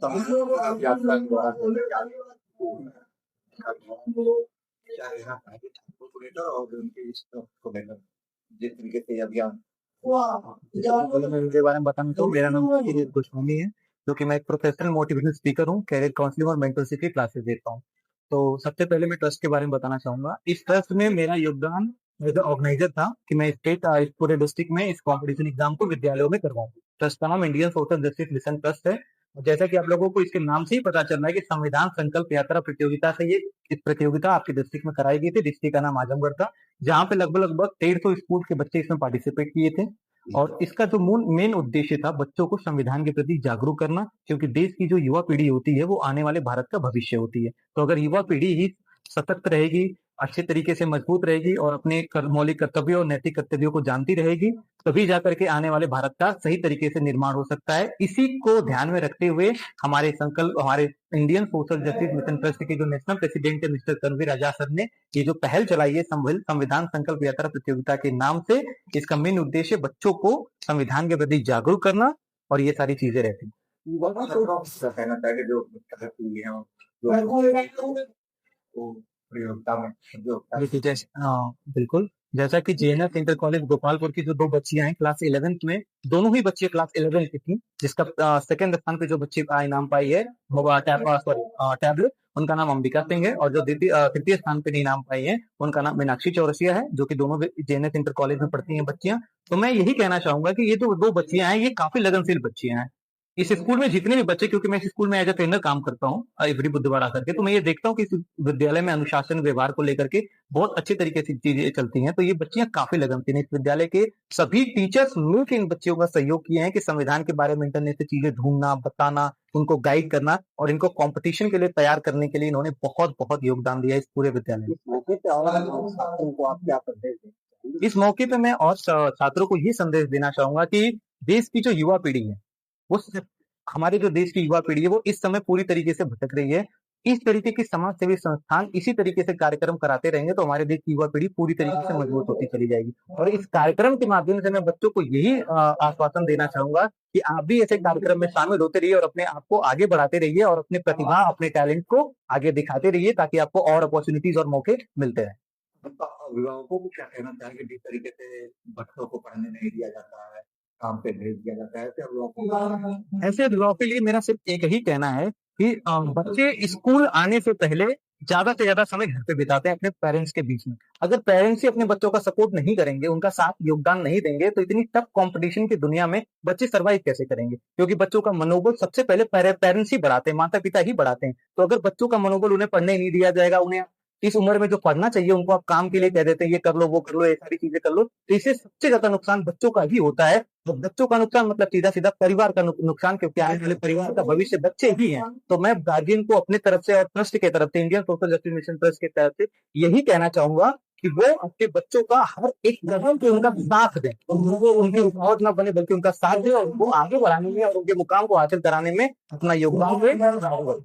यात्रा के दौरान क्या रहना चाहिए छात्रों को लेकर और उनके इस को लेकर जिस तरीके से अभियान मैं इनके बारे में बताना चाहूँ। मेरा नाम किरीट गोस्वामी है, जो कि मैं एक प्रोफेशनल मोटिवेशनल स्पीकर हूँ, कैरियर काउंसलिंग और मेंटरशिप की क्लासेस देता हूँ। तो सबसे पहले मैं ट्रस्ट के बारे में बताना चाहूंगा। इस ट्रस्ट में मेरा योगदान एज अ ऑर्गेनाइजर था कि मैं स्टेट इस पूरे डिस्ट्रिक्ट में इस कॉम्पिटिशन एग्जाम को विद्यालयों में करवाऊँ। ट्रस्ट का नाम Indian social justice mission trust है। जैसा कि आप लोगों को इसके नाम से ही पता चल रहा है कि संविधान संकल्प यात्रा प्रतियोगिता से ये इस प्रतियोगिता आपके डिस्ट्रिक्ट में कराई गई थी। डिस्ट्रिक्ट का नाम आजमगढ़ था, जहाँ पे लगभग लगभग 150 स्कूल के बच्चे इसमें पार्टिसिपेट किए थे। और इसका जो मेन उद्देश्य था बच्चों को संविधान के प्रति जागरूक करना, क्योंकि देश की जो युवा पीढ़ी होती है वो आने वाले भारत का भविष्य होती है। तो अगर युवा पीढ़ी ही सतर्क रहेगी, अच्छे तरीके से मजबूत रहेगी और अपने मौलिक कर्तव्यों और नैतिक कर्तव्यों को जानती रहेगी, तभी जाकर के आने वाले भारत का सही तरीके से निर्माण हो सकता है। इसी को ध्यान में रखते हुए हमारे Indian social justice mission trust के जो नेशनल प्रेसिडेंट है मिस्टर तनवीर आजाद सर ने ये जो पहल चलाई है संविधान संकल्प यात्रा प्रतियोगिता के नाम से, इसका मेन उद्देश्य बच्चों को संविधान के प्रति जागरूक करना और ये सारी चीजें रहती हैं। बिल्कुल। जैसा कि जेएनएफ इंटर कॉलेज गोपालपुर की जो 2 बच्चियां हैं क्लास 11th में, दोनों ही बच्चियां क्लास 11 की थी, जिसका सेकंड स्थान पे जो बच्ची इनाम पाई है वो टैबलेट, उनका नाम अंबिका सिंह है। और जो तृतीय स्थान पे इनाम पाई है उनका नाम मीनाक्षी चौरसिया है, जो कि दोनों जेएनएफ इंटर कॉलेज में पढ़ती हैं बच्चियां। तो मैं यही कहना चाहूंगा कि ये जो 2 बच्चियां हैं ये काफी लगनशील बच्चियां हैं। इस स्कूल में जितने भी बच्चे, क्योंकि मैं इस स्कूल में एज अ ट्रेनर काम करता हूँ एवरी बुधवार आकर के, तो मैं ये देखता हूँ कि इस विद्यालय में अनुशासन व्यवहार को लेकर के बहुत अच्छे तरीके से चीजें चलती हैं। तो ये बच्चियां काफी लगनशील हैं। इस विद्यालय के सभी टीचर्स मिलकर इन बच्चियों का सहयोग किए हैं कि संविधान के बारे में इंटरनेट से चीजें ढूंढना, बताना, उनको गाइड करना और इनको कंपटीशन के लिए तैयार करने के लिए इन्होंने बहुत बहुत योगदान दिया है इस पूरे विद्यालय में। इस मौके पे मैं और छात्रों को ये संदेश देना चाहूंगा कि देश की जो युवा पीढ़ी है वो हमारे जो देश की युवा पीढ़ी है वो इस समय पूरी तरीके से भटक रही है। इस तरीके की समाज सेवी संस्थान इसी तरीके से कार्यक्रम कराते रहेंगे तो हमारे देश की युवा पीढ़ी पूरी तरीके से मजबूत होती चली जाएगी। और इस कार्यक्रम के माध्यम से मैं बच्चों को यही आश्वासन देना चाहूंगा कि आप भी ऐसे कार्यक्रम में शामिल होते रहिए और अपने आप को आगे बढ़ाते रहिए और अपने प्रतिभा, अपने टैलेंट को आगे दिखाते रहिए, ताकि आपको और अपॉर्चुनिटीज और मौके मिलते रहे। अभिभावकों को क्या कहना चाहेंगे जिस तरीके से बच्चों को पढ़ने नहीं दिया जाता है, काम पे भेज दिया जाता है, ऐसे अभिभावकों के लिए मेरा सिर्फ एक ही कहना है कि बच्चे स्कूल आने से पहले ज्यादा से ज्यादा समय घर पे बिताते हैं अपने पेरेंट्स के बीच में। अगर पेरेंट्स ही अपने बच्चों का सपोर्ट नहीं करेंगे, उनका साथ योगदान नहीं देंगे, तो इतनी टफ कंपटीशन की दुनिया में बच्चे सर्वाइव कैसे करेंगे? क्योंकि बच्चों का मनोबल सबसे पहले पेरेंट्स ही बढ़ाते हैं, माता पिता ही बढ़ाते हैं। तो अगर बच्चों का मनोबल उन्हें पढ़ने नहीं दिया जाएगा, उन्हें इस उम्र में जो पढ़ना चाहिए उनको आप काम के लिए कह देते हैं, ये कर लो, वो कर लो, ये सारी चीजें कर लो, तो इससे सबसे ज्यादा नुकसान बच्चों का ही होता है। तो बच्चों का नुकसान मतलब सीधा सीधा परिवार का नुकसान, क्योंकि आने वाले परिवार का भविष्य बच्चे ही हैं। तो मैं गार्जियन को अपने तरफ से और ट्रस्ट की तरफ से, Indian social justice mission trust की तरफ से यही कहना चाहूंगा कि वो अपने बच्चों का हर एक कदम पे उनका साथ दें, वो उनकी रुकावट ना बने बल्कि उनका साथ दें और वो आगे बढ़ाने में और उनके मुकाम को हासिल कराने में अपना योगदान दें।